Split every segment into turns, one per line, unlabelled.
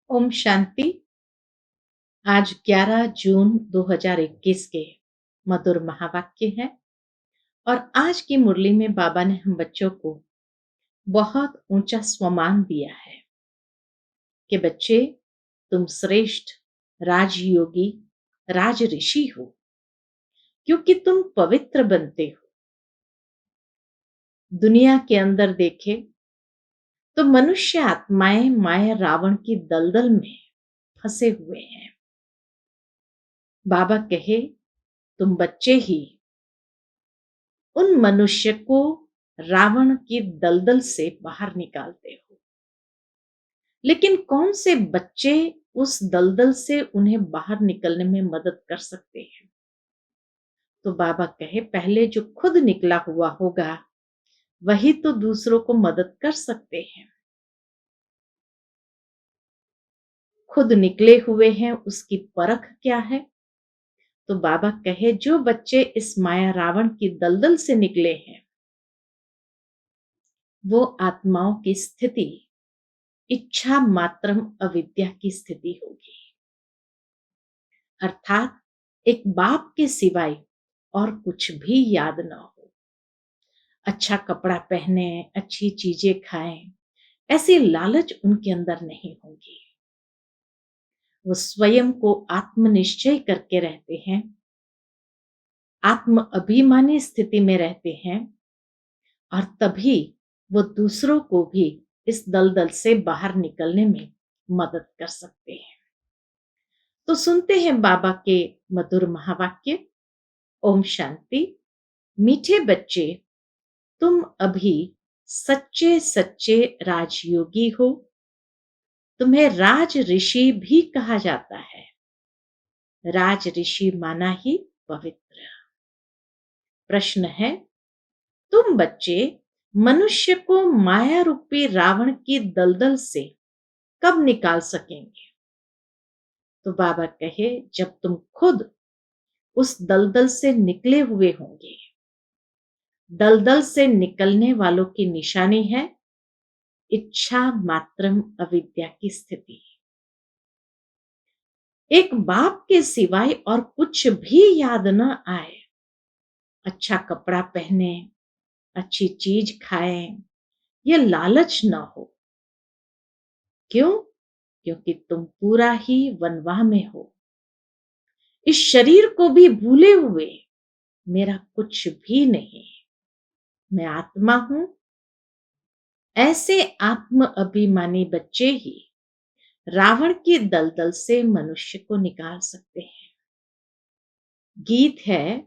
ओम शांति। आज 11 जून 2021 के मधुर महावाक्य है। और आज की मुरली में बाबा ने हम बच्चों को बहुत ऊंचा स्वमान दिया है कि बच्चे, तुम श्रेष्ठ राजयोगी राज ऋषि हो, क्योंकि तुम पवित्र बनते हो। दुनिया के अंदर देखे तो मनुष्य आत्माएं माया रावण की दलदल में फंसे हुए हैं। बाबा कहे, तुम बच्चे ही उन मनुष्य को रावण की दलदल से बाहर निकालते हो। लेकिन कौन से बच्चे उस दलदल से उन्हें बाहर निकलने में मदद कर सकते हैं? तो बाबा कहे, पहले जो खुद निकला हुआ होगा वही तो दूसरों को मदद कर सकते हैं। खुद निकले हुए हैं, उसकी परख क्या है? तो बाबा कहे, जो बच्चे इस माया रावण की दलदल से निकले हैं वो आत्माओं की स्थिति इच्छा मात्रम अविद्या की स्थिति होगी। अर्थात एक बाप के सिवाय और कुछ भी याद ना हो। अच्छा कपड़ा पहने, अच्छी चीजें खाएं, ऐसी लालच उनके अंदर नहीं होगी। वो स्वयं को आत्मनिश्चय करके रहते हैं, आत्म अभिमानी स्थिति में रहते हैं, और तभी वो दूसरों को भी इस दलदल से बाहर निकलने में मदद कर सकते हैं। तो सुनते हैं बाबा के मधुर महावाक्य। ओम शांति। मीठे बच्चे, तुम अभी सच्चे सच्चे राजयोगी हो। तुम्हें राज ऋषि भी कहा जाता है। राज ऋषि माना ही पवित्र। प्रश्न है, तुम बच्चे मनुष्य को माया रूपी रावण की दलदल से कब निकाल सकेंगे? तो बाबा कहे, जब तुम खुद उस दलदल से निकले हुए होंगे। दलदल से निकलने वालों की निशानी है इच्छा मात्रम अविद्या की स्थिति। एक बाप के सिवाय और कुछ भी याद न आए। अच्छा कपड़ा पहने, अच्छी चीज खाएं, ये लालच न हो। क्यों? क्योंकि तुम पूरा ही वनवाह में हो। इस शरीर को भी भूले हुए मेरा कुछ भी नहीं, मैं आत्मा हूं। ऐसे आत्म अभिमानी बच्चे ही रावण की दलदल से मनुष्य को निकाल सकते हैं। गीत है,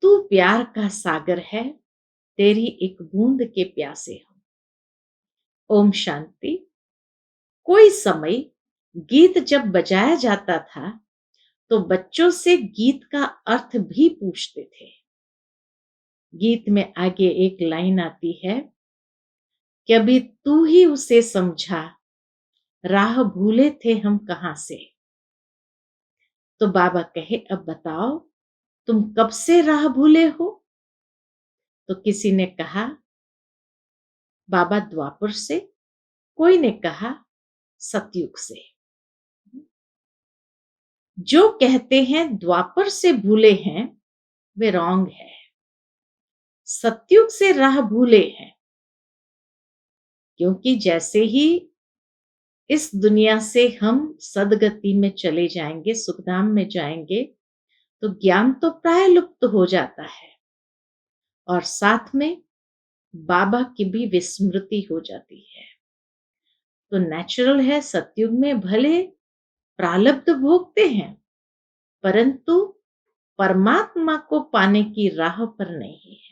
तू प्यार का सागर है, तेरी एक बूंद के प्यासे हो। ओम शांति। कोई समय गीत जब बजाया जाता था तो बच्चों से गीत का अर्थ भी पूछते थे। गीत में आगे एक लाइन आती है कि अभी तू ही उसे समझा, राह भूले थे हम कहां से। तो बाबा कहे, अब बताओ तुम कब से राह भूले हो? तो किसी ने कहा बाबा द्वापर से, कोई ने कहा सतयुग से। जो कहते हैं द्वापर से भूले हैं वे रॉन्ग है। सतयुग से राह भूले हैं, क्योंकि जैसे ही इस दुनिया से हम सदगति में चले जाएंगे, सुखधाम में जाएंगे, तो ज्ञान तो प्राय लुप्त हो जाता है और साथ में बाबा की भी विस्मृति हो जाती है। तो नेचुरल है, सतयुग में भले प्रारब्ध भोगते हैं परंतु परमात्मा को पाने की राह पर नहीं है।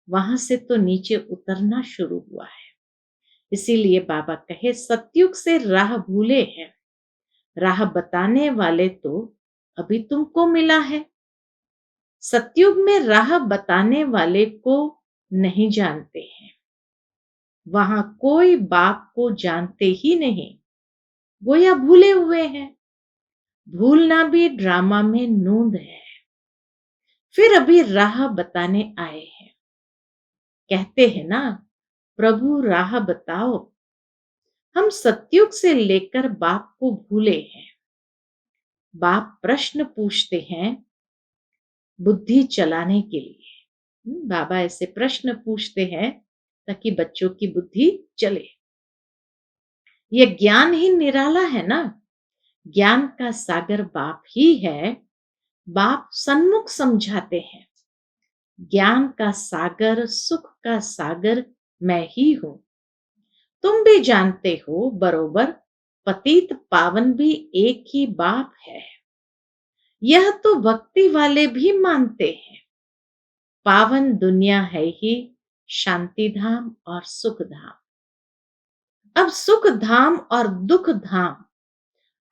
वहां से तो नीचे उतरना शुरू हुआ है। इसीलिए बाबा कहे, सतयुग से राह भूले हैं, राह बताने वाले तो अभी तुमको मिला है। सतयुग में राह बताने वाले को नहीं जानते हैं। वहां कोई बाप को जानते ही नहीं, गोया भूले हुए हैं। भूलना भी ड्रामा में नूंद है। फिर अभी राह बताने आए हैं। कहते हैं ना, प्रभु राह बताओ। हम सतयुग से लेकर बाप को भूले हैं। बाप प्रश्न पूछते हैं बुद्धि चलाने के लिए। बाबा ऐसे प्रश्न पूछते हैं ताकि बच्चों की बुद्धि चले। यह ज्ञान ही निराला है ना। ज्ञान का सागर बाप ही है। बाप सन्मुख समझाते हैं। ज्ञान का सागर, सुख का सागर मैं ही हूं। तुम भी जानते हो बरोबर, पतित पावन भी एक ही बाप है। यह तो भक्ति वाले भी मानते हैं। पावन दुनिया है ही शांति धाम और सुख धाम। अब सुख धाम और दुख धाम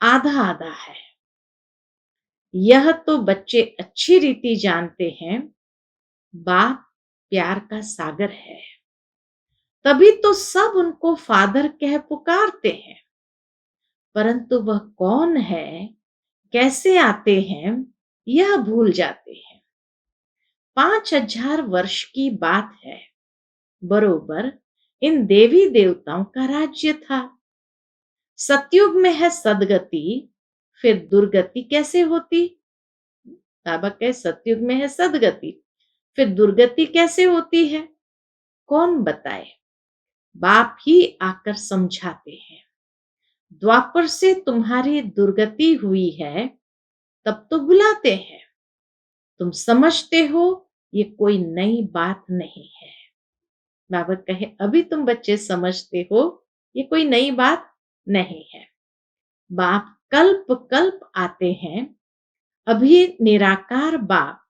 आधा आधा है। यह तो बच्चे अच्छी रीति जानते हैं। बाप प्यार का सागर है, तभी तो सब उनको फादर कह पुकारते हैं। परंतु वह कौन है, कैसे आते हैं, यह भूल जाते हैं। 5000 वर्ष की बात है। बरोबर इन देवी देवताओं का राज्य था। सतयुग में है सदगति, फिर दुर्गति कैसे होती? बाबा कहे सतयुग में है सदगति, फिर दुर्गति कैसे होती है? कौन बताए? बाप ही आकर समझाते हैं। द्वापर से तुम्हारी दुर्गति हुई है, तब तो बुलाते हैं। तुम समझते हो ये कोई नई बात नहीं है। बाबा कहे अभी तुम बच्चे समझते हो ये कोई नई बात नहीं है। बाप कल्प कल्प आते हैं। अभी निराकार बाप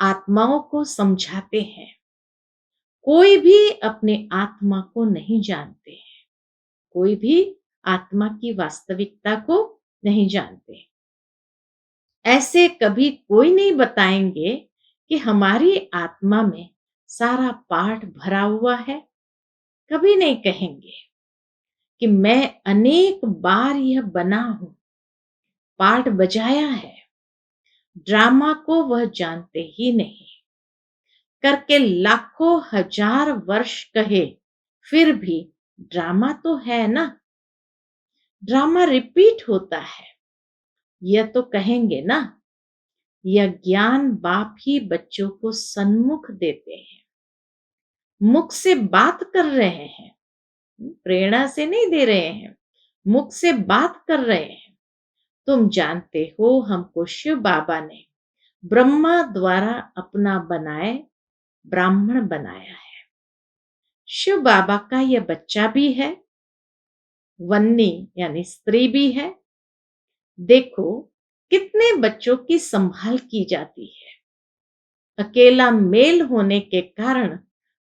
आत्माओं को समझाते हैं। कोई भी अपने आत्मा को नहीं जानते हैं। कोई भी आत्मा की वास्तविकता को नहीं जानते। ऐसे कभी कोई नहीं बताएंगे कि हमारी आत्मा में सारा पाठ भरा हुआ है। कभी नहीं कहेंगे कि मैं अनेक बार यह बना हूं, पाठ बजाया है। ड्रामा को वह जानते ही नहीं। करके लाखों हजार वर्ष कहे, फिर भी ड्रामा तो है ना। ड्रामा रिपीट होता है, यह तो कहेंगे ना। यह ज्ञान बाप ही बच्चों को सन्मुख देते हैं। मुख से बात कर रहे हैं, प्रेरणा से नहीं दे रहे हैं, मुख से बात कर रहे हैं। तुम जानते हो हमको शिव बाबा ने ब्रह्मा द्वारा अपना बनाए ब्राह्मण बनाया है। शिव बाबा का यह बच्चा भी है, वन्नी यानी स्त्री भी है। देखो कितने बच्चों की संभाल की जाती है। अकेला मेल होने के कारण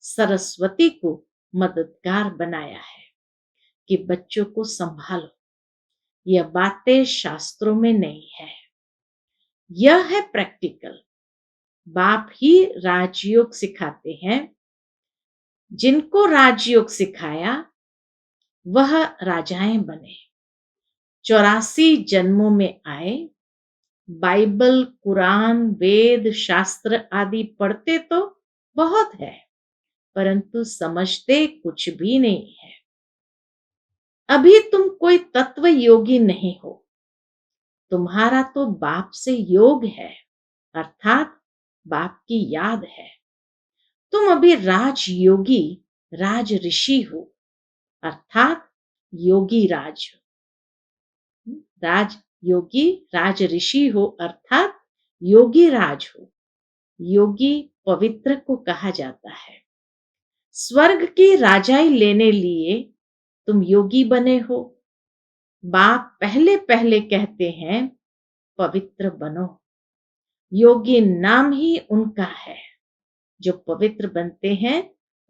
सरस्वती को मददगार बनाया है कि बच्चों को संभालो। यह बातें शास्त्रों में नहीं है, यह है प्रैक्टिकल। बाप ही राजयोग सिखाते हैं। जिनको राजयोग सिखाया वह राजाएं बने। 84 जन्मों में आए। बाइबल, कुरान, वेद, शास्त्र आदि पढ़ते तो बहुत है, परंतु समझते कुछ भी नहीं है। अभी तुम कोई तत्व योगी नहीं हो। तुम्हारा तो बाप से योग है, अर्थात बाप की याद है। तुम अभी राजयोगी, राज ऋषि हो, अर्थात योगी राज। राज योगी, राज ऋषि हो, अर्थात योगी राज हो। योगी पवित्र को कहा जाता है। स्वर्ग की राजाई लेने लिए तुम योगी बने हो। बाप पहले पहले कहते हैं पवित्र बनो। योगी नाम ही उनका है। जो पवित्र बनते हैं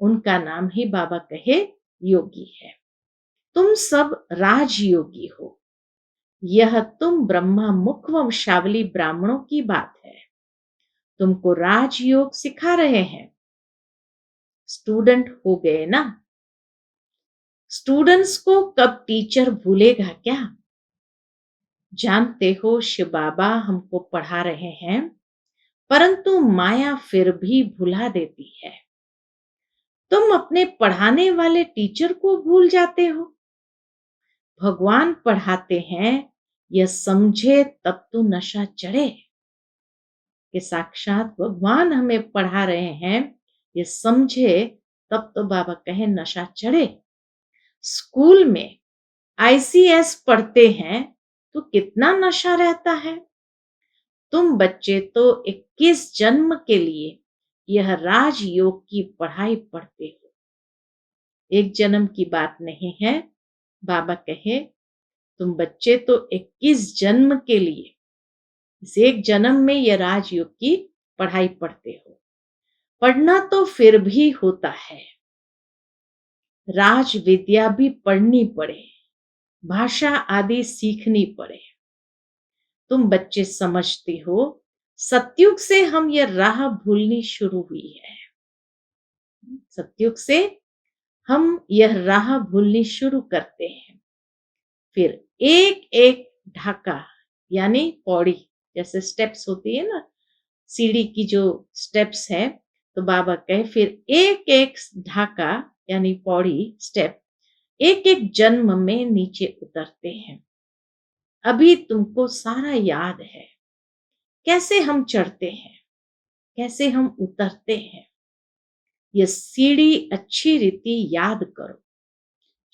उनका नाम ही बाबा कहे योगी है। तुम सब राजयोगी हो। यह तुम ब्रह्मा मुख वंशावली ब्राह्मणों की बात है। तुमको राजयोग सिखा रहे हैं। स्टूडेंट हो गए ना। स्टूडेंट्स को कब टीचर भूलेगा क्या? जानते हो शिव बाबा हमको पढ़ा रहे हैं, परंतु माया फिर भी भुला देती है। तुम अपने पढ़ाने वाले टीचर को भूल जाते हो। भगवान पढ़ाते हैं, यह समझे तब तो नशा चढ़े। कि साक्षात भगवान हमें पढ़ा रहे हैं, ये समझे तब तो बाबा कहे नशा चढ़े। स्कूल में आईसीएस पढ़ते हैं तो कितना नशा रहता है। तुम बच्चे तो 21 जन्म के लिए यह राजयोग की पढ़ाई पढ़ते हो। एक जन्म की बात नहीं है। बाबा कहे तुम बच्चे तो 21 जन्म के लिए इस एक जन्म में यह राजयोग की पढ़ाई पढ़ते हो। पढ़ना तो फिर भी होता है, राज विद्या भी पढ़नी पड़े, भाषा आदि सीखनी पड़े। तुम बच्चे समझते हो, सतयुग से हम यह राह भूलनी शुरू हुई है। सतयुग से हम यह राह भूलनी शुरू करते हैं। फिर एक एक ढाका यानी पौड़ी, जैसे स्टेप्स होती है ना, सीढ़ी की जो स्टेप्स है, तो बाबा कहे फिर एक एक ढाका यानी पौड़ी स्टेप एक एक जन्म में नीचे उतरते हैं। अभी तुमको सारा याद है, कैसे हम चढ़ते हैं, कैसे हम उतरते हैं। ये सीढ़ी अच्छी रीति याद करो।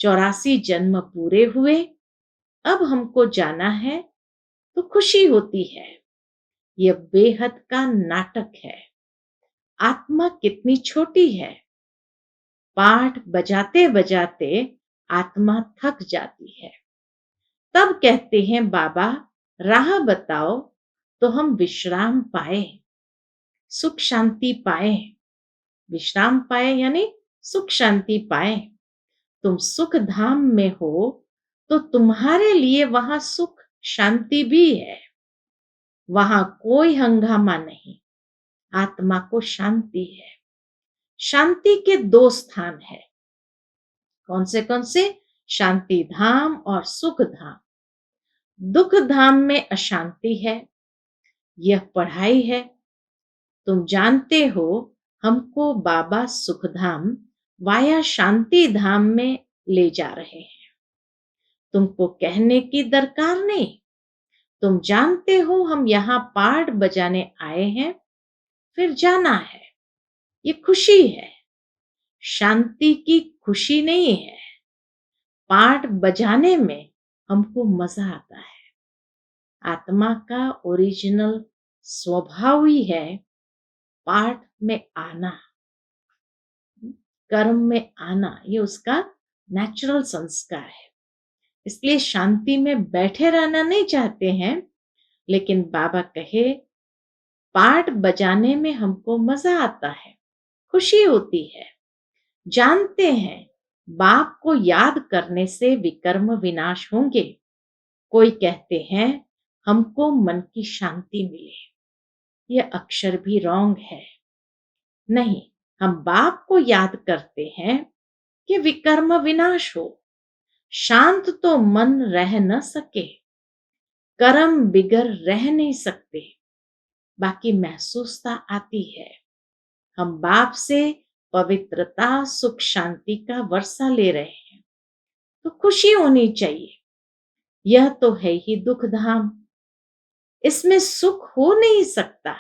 84 जन्म पूरे हुए, अब हमको जाना है तो खुशी होती है। यह बेहद का नाटक है। आत्मा कितनी छोटी है। पाठ बजाते बजाते आत्मा थक जाती है। तब कहते हैं बाबा राह बताओ तो हम विश्राम पाए, सुख शांति पाए। विश्राम पाए यानी सुख शांति पाए। तुम सुख धाम में हो तो तुम्हारे लिए वहां सुख शांति भी है। वहां कोई हंगामा नहीं, आत्मा को शांति है। शांति के 2 स्थान है। कौन से? शांति धाम और सुख धाम। दुख धाम में अशांति है। यह पढ़ाई है। तुम जानते हो, हमको बाबा सुखधाम वाया शांति धाम में ले जा रहे हैं। तुमको कहने की दरकार नहीं। तुम जानते हो हम यहाँ पाठ बजाने आए हैं, फिर जाना है। ये खुशी है, शांति की खुशी नहीं है। पाठ बजाने में हमको मजा आता है। आत्मा का ओरिजिनल स्वभाव ही है पाठ में आना, कर्म में आना। ये उसका नेचुरल संस्कार है। इसलिए शांति में बैठे रहना नहीं चाहते हैं, लेकिन बाबा कहे पाठ बजाने में हमको मजा आता है, खुशी होती है। जानते हैं बाप को याद करने से विकर्म विनाश होंगे। कोई कहते हैं हमको मन की शांति मिले। यह अक्षर भी रॉन्ग है। नहीं, हम बाप को याद करते हैं कि विकर्म विनाश हो। शांत तो मन रह न सके, कर्म बिगर रह नहीं सकते। बाकी महसूसता आती है। हम बाप से पवित्रता सुख शांति का वर्षा ले रहे हैं, तो खुशी होनी चाहिए। यह तो है ही दुख धाम, इसमें सुख हो नहीं सकता।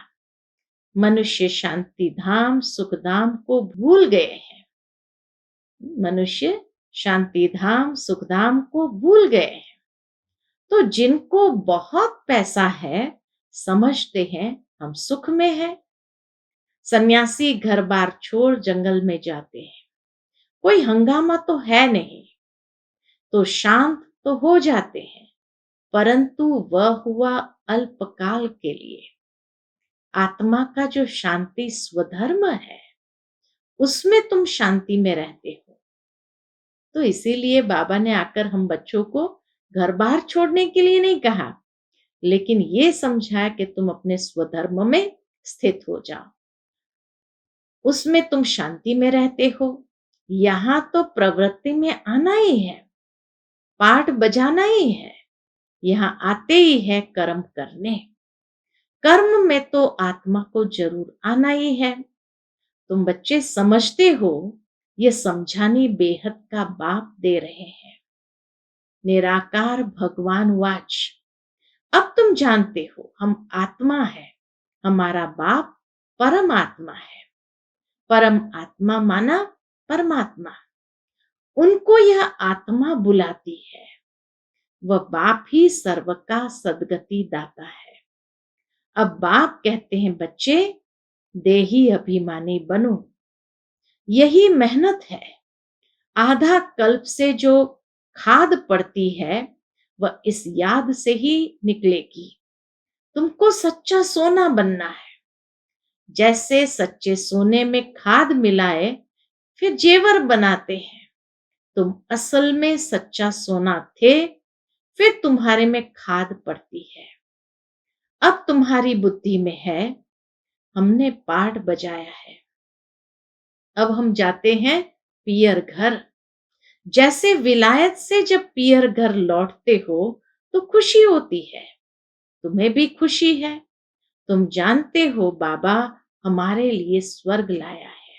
मनुष्य शांति धाम सुख धाम को भूल गए हैं। मनुष्य शांति धाम सुख धाम को भूल गए हैं। तो जिनको बहुत पैसा है, समझते हैं हम सुख में हैं। सन्यासी घर बार छोड़ जंगल में जाते हैं, कोई हंगामा तो है नहीं, तो शांत तो हो जाते हैं, परंतु वह हुआ अल्पकाल के लिए। आत्मा का जो शांति स्वधर्म है, उसमें तुम शांति में रहते हो। तो इसीलिए बाबा ने आकर हम बच्चों को घर बार छोड़ने के लिए नहीं कहा, लेकिन ये समझाया कि तुम अपने स्वधर्म में स्थित हो जाओ, उसमें तुम शांति में रहते हो। यहां तो प्रवृत्ति में आना ही है, पाठ बजाना ही है। यहां आते ही है कर्म करने। कर्म में तो आत्मा को जरूर आना ही है। तुम बच्चे समझते हो, ये समझाने बेहद का बाप दे रहे हैं। निराकार भगवान वाच, अब तुम जानते हो हम आत्मा है, हमारा बाप परम आत्मा है। परम आत्मा माना परमात्मा, उनको यह आत्मा बुलाती है। वह बाप ही सर्व का सद्गति दाता है। अब बाप कहते हैं बच्चे, देही अभिमानी बनो, यही मेहनत है। आधा कल्प से जो खाद पड़ती है वह इस याद से ही निकलेगी। तुमको सच्चा सोना बनना है। जैसे सच्चे सोने में खाद मिलाए फिर जेवर बनाते हैं, तुम असल में सच्चा सोना थे, फिर तुम्हारे में खाद पड़ती है। अब तुम्हारी बुद्धि में है, हमने पाठ बजाया है, अब हम जाते हैं पियर घर। जैसे विलायत से जब पियर घर लौटते हो तो खुशी होती है, तुम्हें भी खुशी है। तुम जानते हो बाबा हमारे लिए स्वर्ग लाया है,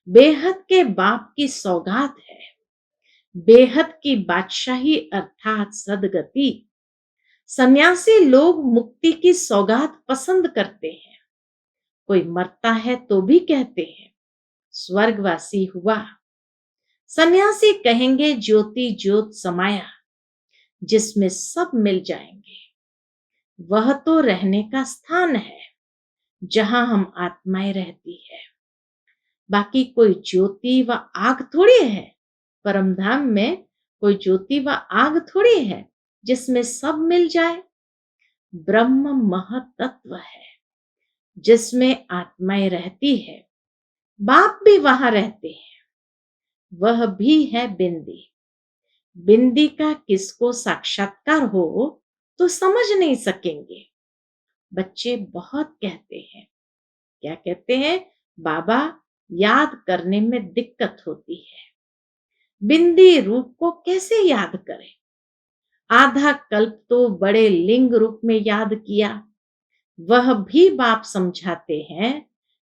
बेहद के बाप की सौगात है, बेहद की बादशाही अर्थात सदगति। सन्यासी लोग मुक्ति की सौगात पसंद करते हैं। कोई मरता है तो भी कहते हैं स्वर्गवासी हुआ। सन्यासी कहेंगे ज्योति ज्योत समाया, जिसमें सब मिल जाएंगे। वह तो रहने का स्थान है जहां हम आत्माएं रहती है। बाकी कोई ज्योति व आग थोड़ी है, परम धाम में कोई ज्योति व आग थोड़ी है जिसमें सब मिल जाए। ब्रह्म महतत्व है जिसमें आत्माएं रहती है, बाप भी वहां रहते हैं। वह भी है बिंदी। बिंदी का किसको साक्षात्कार हो तो समझ नहीं सकेंगे। बच्चे बहुत कहते हैं, क्या कहते हैं, बाबा याद करने में दिक्कत होती है, बिंदी रूप को कैसे याद करें। आधा कल्प तो बड़े लिंग रूप में याद किया, वह भी बाप समझाते हैं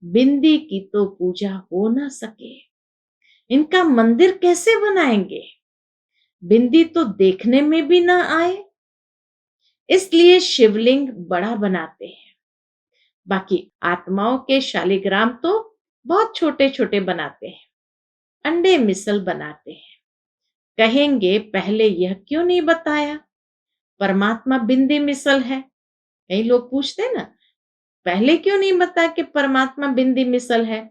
बिंदी की तो पूजा हो ना सके, इनका मंदिर कैसे बनाएंगे, बिंदी तो देखने में भी ना आए। इसलिए शिवलिंग बड़ा बनाते हैं। बाकी आत्माओं के शालिग्राम तो बहुत छोटे छोटे बनाते हैं, अंडे मिसल बनाते हैं। कहेंगे पहले यह क्यों नहीं बताया, परमात्मा बिंदी मिसल है। कई लोग पूछते हैं ना, पहले क्यों नहीं बताया कि परमात्मा बिंदी मिसल है।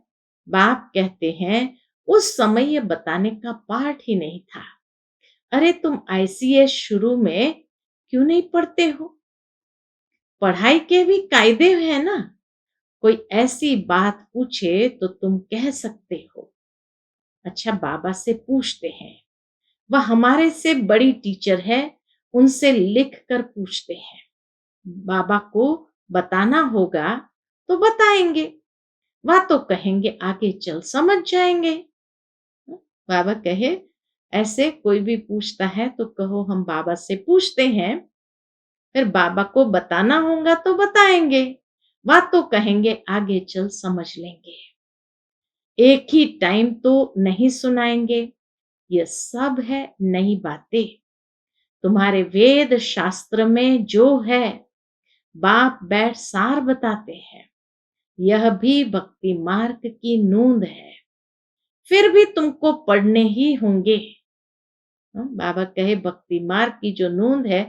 बाप कहते हैं उस समय यह बताने का पाठ ही नहीं था। अरे तुम आईसीएस शुरू में क्यों नहीं पढ़ते हो, पढ़ाई के भी कायदे हैं ना। कोई ऐसी बात पूछे तो तुम कह सकते हो। अच्छा बाबा से पूछते हैं, वह हमारे से बड़ी टीचर है, उनसे लिख कर पूछते हैं। बाबा को बताना होगा तो बताएंगे, वह तो कहेंगे आगे चल समझ जाएंगे। बाबा कहे ऐसे कोई भी पूछता है तो कहो हम बाबा से पूछते हैं, फिर बाबा को बताना होगा तो बताएंगे, वह तो कहेंगे आगे चल समझ लेंगे। एक ही टाइम तो नहीं सुनाएंगे, यह सब है नई बातें। तुम्हारे वेद शास्त्र में जो है बाप बैठ सार बताते हैं, यह भी भक्ति मार्ग की नूंद है, फिर भी तुमको पढ़ने ही होंगे। बाबा कहे भक्ति मार्ग की जो नूंद है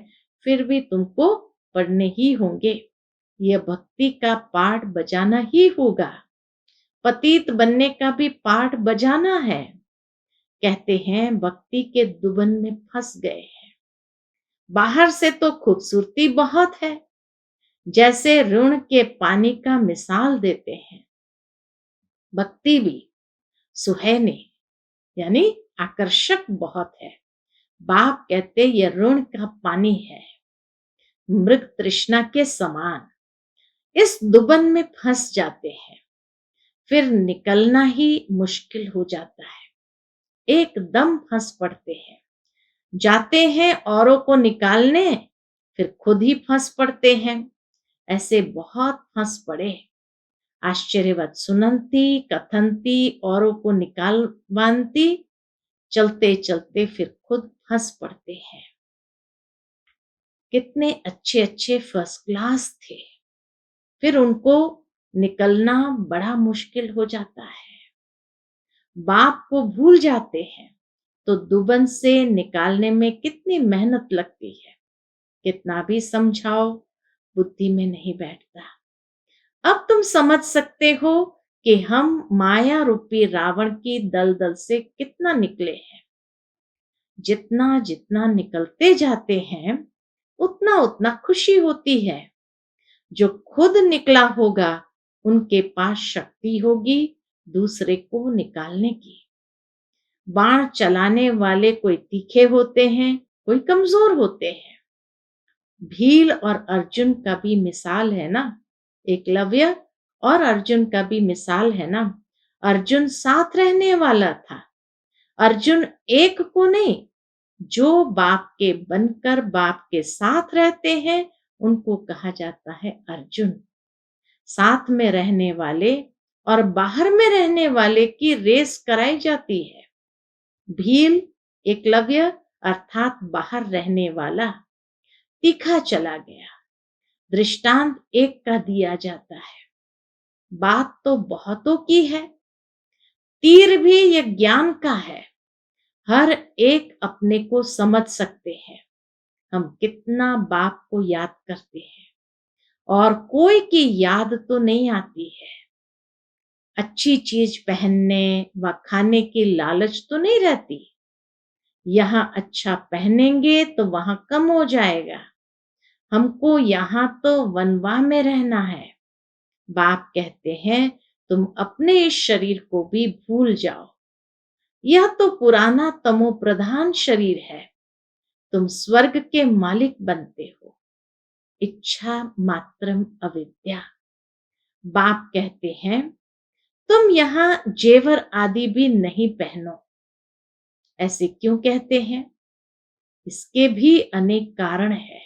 फिर भी तुमको पढ़ने ही होंगे, यह भक्ति का पाठ बजाना ही होगा। पतित बनने का भी पाठ बजाना है। कहते हैं भक्ति के दुबन में फंस गए हैं। बाहर से तो खूबसूरती बहुत है, जैसे ऋण के पानी का मिसाल देते हैं। भक्ति भी सुहाने यानी आकर्षक बहुत है। बाप कहते ये ऋण का पानी है, मृग तृष्णा के समान। इस दुबन में फंस जाते हैं, फिर निकलना ही मुश्किल हो जाता है। एकदम फंस पड़ते हैं, जाते हैं औरों को निकालने, फिर खुद ही फंस पड़ते हैं। ऐसे बहुत फंस पड़े। आश्चर्यवत सुनंती कथनती औरों को निकालवानती, चलते चलते फिर खुद फंस पड़ते हैं। कितने अच्छे अच्छे फर्स्ट क्लास थे, फिर उनको निकलना बड़ा मुश्किल हो जाता है। बाप को भूल जाते हैं तो दुबन से निकालने में कितनी मेहनत लगती है। कितना भी समझाओ, बुद्धि में नहीं बैठता। अब तुम समझ सकते हो कि हम माया रूपी रावण की दलदल से कितना निकले हैं। जितना जितना निकलते जाते हैं, उतना उतना खुशी होती है। जो खुद निकला होगा, उनके पास शक्ति होगी दूसरे को निकालने की। बाण चलाने वाले कोई तीखे होते हैं, कोई कमजोर होते हैं। भील और अर्जुन का भी मिसाल है ना, एकलव्य और अर्जुन का भी मिसाल है ना। अर्जुन साथ रहने वाला था। अर्जुन एक को नहीं, जो बाप के बनकर बाप के साथ रहते हैं उनको कहा जाता है अर्जुन। साथ में रहने वाले और बाहर में रहने वाले की रेस कराई जाती है। भील, एकलव्य अर्थात बाहर रहने वाला, तीखा चला गया। दृष्टांत एक का दिया जाता है। बात तो बहुतों की है। तीर भी ये ज्ञान का है। हर एक अपने को समझ सकते हैं। हम कितना बाप को याद करते हैं और कोई की याद तो नहीं आती है। अच्छी चीज पहनने व खाने की लालच तो नहीं रहती। यहाँ अच्छा पहनेंगे तो वहां कम हो जाएगा। हमको यहाँ तो वनवा में रहना है। बाप कहते हैं तुम अपने इस शरीर को भी भूल जाओ। यह तो पुराना तमो प्रधान शरीर है। तुम स्वर्ग के मालिक बनते हो। इच्छा मात्रम अविद्या। बाप कहते हैं तुम यहाँ जेवर आदि भी नहीं पहनो। ऐसे क्यों कहते हैं? इसके भी अनेक कारण है।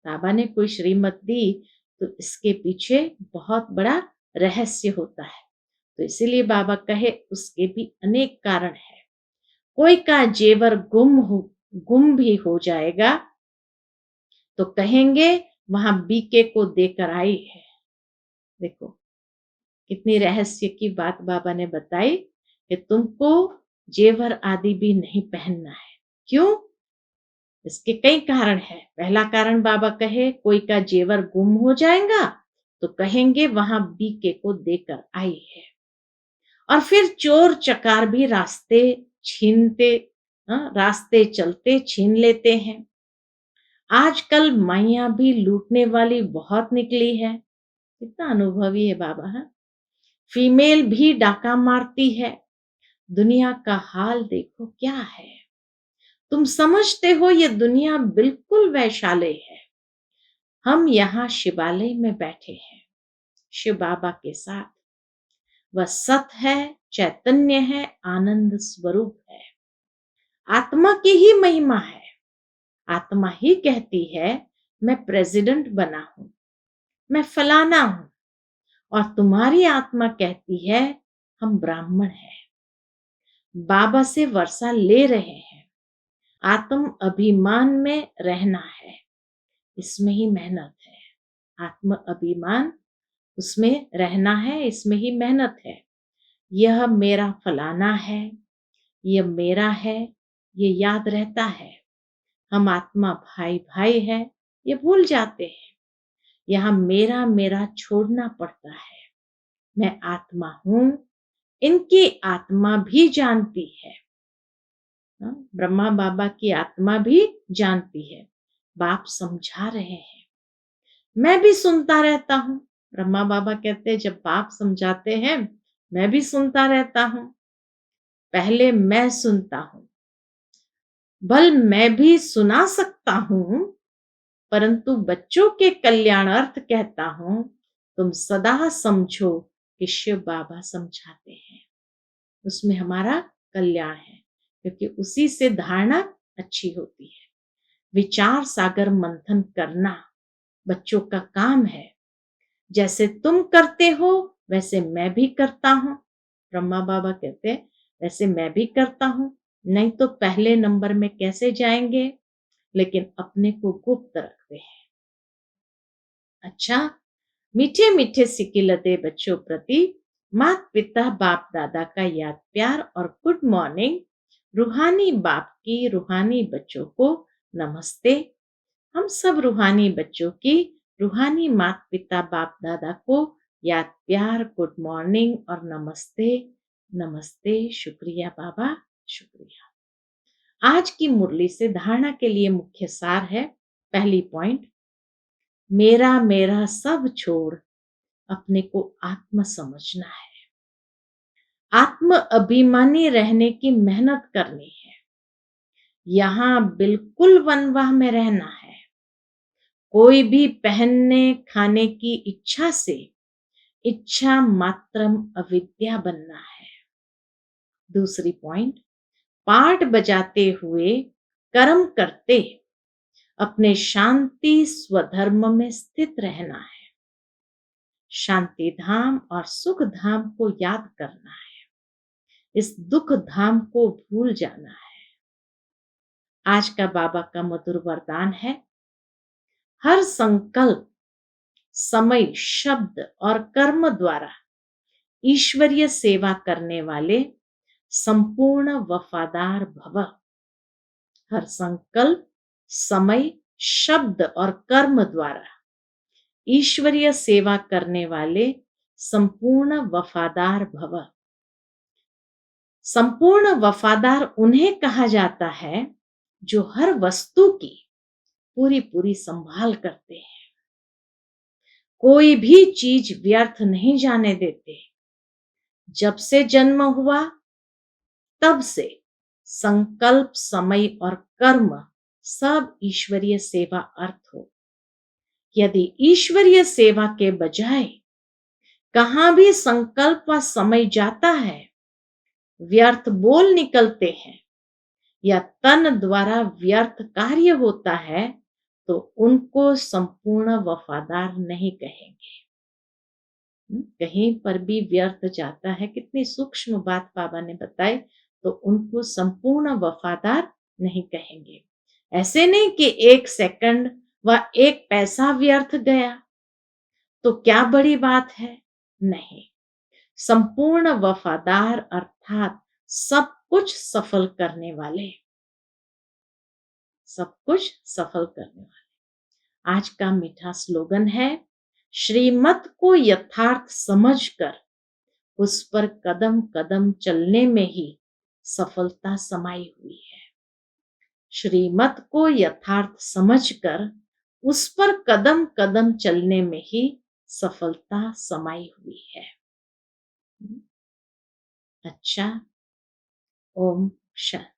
बाबा ने कोई श्रीमत दी तो इसके पीछे बहुत बड़ा रहस्य होता है। तो इसीलिए बाबा कहे उसके भी अनेक कारण है। कोई का जेवर गुम भी हो जाएगा तो कहेंगे वहां बीके को देकर आई है। देखो कितनी रहस्य की बात बाबा ने बताई कि तुमको जेवर आदि भी नहीं पहनना है। क्यों? इसके कई कारण है। पहला कारण बाबा कहे कोई का जेवर गुम हो जाएगा तो कहेंगे वहां बीके को देकर आई है। और फिर चोर चकार भी रास्ते चलते छीन लेते हैं। आजकल माइया भी लूटने वाली बहुत निकली है। कितना अनुभवी है बाबा है। फीमेल भी डाका मारती है। दुनिया का हाल देखो क्या है। तुम समझते हो ये दुनिया बिल्कुल वैशाली है। हम यहाँ शिवालय में बैठे हैं शिव बाबा के साथ। वह सत है, चैतन्य है, आनंद स्वरूप है। आत्मा की ही महिमा है। आत्मा ही कहती है मैं प्रेसिडेंट बना हूं, मैं फलाना हूं। और तुम्हारी आत्मा कहती है हम ब्राह्मण हैं, बाबा से वर्षा ले रहे हैं। आत्म अभिमान में रहना है, इसमें ही मेहनत है। आत्म अभिमान उसमें रहना है, इसमें ही मेहनत है। यह मेरा फलाना है, यह मेरा है, ये याद रहता है। हम आत्मा भाई भाई है, ये भूल जाते हैं। यहाँ मेरा मेरा छोड़ना पड़ता है। मैं आत्मा हूं, इनकी आत्मा भी जानती है। ब्रह्मा बाबा की आत्मा भी जानती है। बाप समझा रहे हैं, मैं भी सुनता रहता हूं। ब्रह्मा बाबा कहते हैं जब बाप समझाते हैं मैं भी सुनता रहता हूं। पहले मैं सुनता हूं, भल मैं भी सुना सकता हूं, परंतु बच्चों के कल्याणार्थ कहता हूं तुम सदा समझो कि शिव बाबा समझाते हैं। उसमें हमारा कल्याण है, क्योंकि उसी से धारणा अच्छी होती है। विचार सागर मंथन करना बच्चों का काम है। जैसे तुम करते हो वैसे मैं भी करता हूं। ब्रह्मा बाबा कहते हैं वैसे मैं भी करता हूं। नहीं तो पहले नंबर में कैसे जाएंगे, लेकिन अपने को गुप्त रखते हैं। अच्छा, मीठे मीठे सिकिलते बच्चों प्रति माता पिता बाप दादा का याद प्यार और गुड मॉर्निंग। रूहानी बाप की रूहानी बच्चों को नमस्ते। हम सब रूहानी बच्चों की रूहानी माता पिता बाप दादा को याद प्यार गुड मॉर्निंग और नमस्ते। नमस्ते, शुक्रिया बाबा, शुक्रिया। आज की मुरली से धारणा के लिए मुख्य सार है। पहली पॉइंट, मेरा मेरा सब छोड़ अपने को आत्म समझना है। आत्म अभिमानी रहने की मेहनत करनी है। यहाँ बिल्कुल वनवाह में रहना है। कोई भी पहनने खाने की इच्छा से इच्छा मात्रम अविद्या बनना है। दूसरी पॉइंट, पाठ बजाते हुए कर्म करते अपने शांति स्वधर्म में स्थित रहना है। शांति धाम और सुख धाम को याद करना है। इस दुख धाम को भूल जाना है। आज का बाबा का मधुर वरदान है, हर संकल्प समय शब्द और कर्म द्वारा ईश्वरीय सेवा करने वाले संपूर्ण वफादार भव। हर संकल्प समय शब्द और कर्म द्वारा ईश्वरीय सेवा करने वाले संपूर्ण वफादार भव। संपूर्ण वफादार उन्हें कहा जाता है जो हर वस्तु की पूरी पूरी संभाल करते हैं, कोई भी चीज व्यर्थ नहीं जाने देते। जब से जन्म हुआ तब से संकल्प समय और कर्म सब ईश्वरीय सेवा अर्थ हो। यदि ईश्वरीय सेवा के बजाय कहां भी संकल्प व समय जाता है, व्यर्थ बोल निकलते हैं या तन द्वारा व्यर्थ कार्य होता है, तो उनको संपूर्ण वफादार नहीं कहेंगे। कहीं पर भी व्यर्थ जाता है, कितनी सूक्ष्म बात बाबा ने बताई, तो उनको संपूर्ण वफादार नहीं कहेंगे। ऐसे नहीं कि 1 सेकंड व 1 पैसा व्यर्थ गया तो क्या बड़ी बात है, नहीं। संपूर्ण वफादार अर्थात सब कुछ सफल करने वाले, सब कुछ सफल करने वाले। आज का मीठा स्लोगन है, श्रीमत को यथार्थ समझकर उस पर कदम कदम चलने में ही सफलता समाई हुई है। श्रीमत को यथार्थ समझकर उस पर कदम कदम चलने में ही सफलता समाई हुई है। अच्छा, ओम शांति।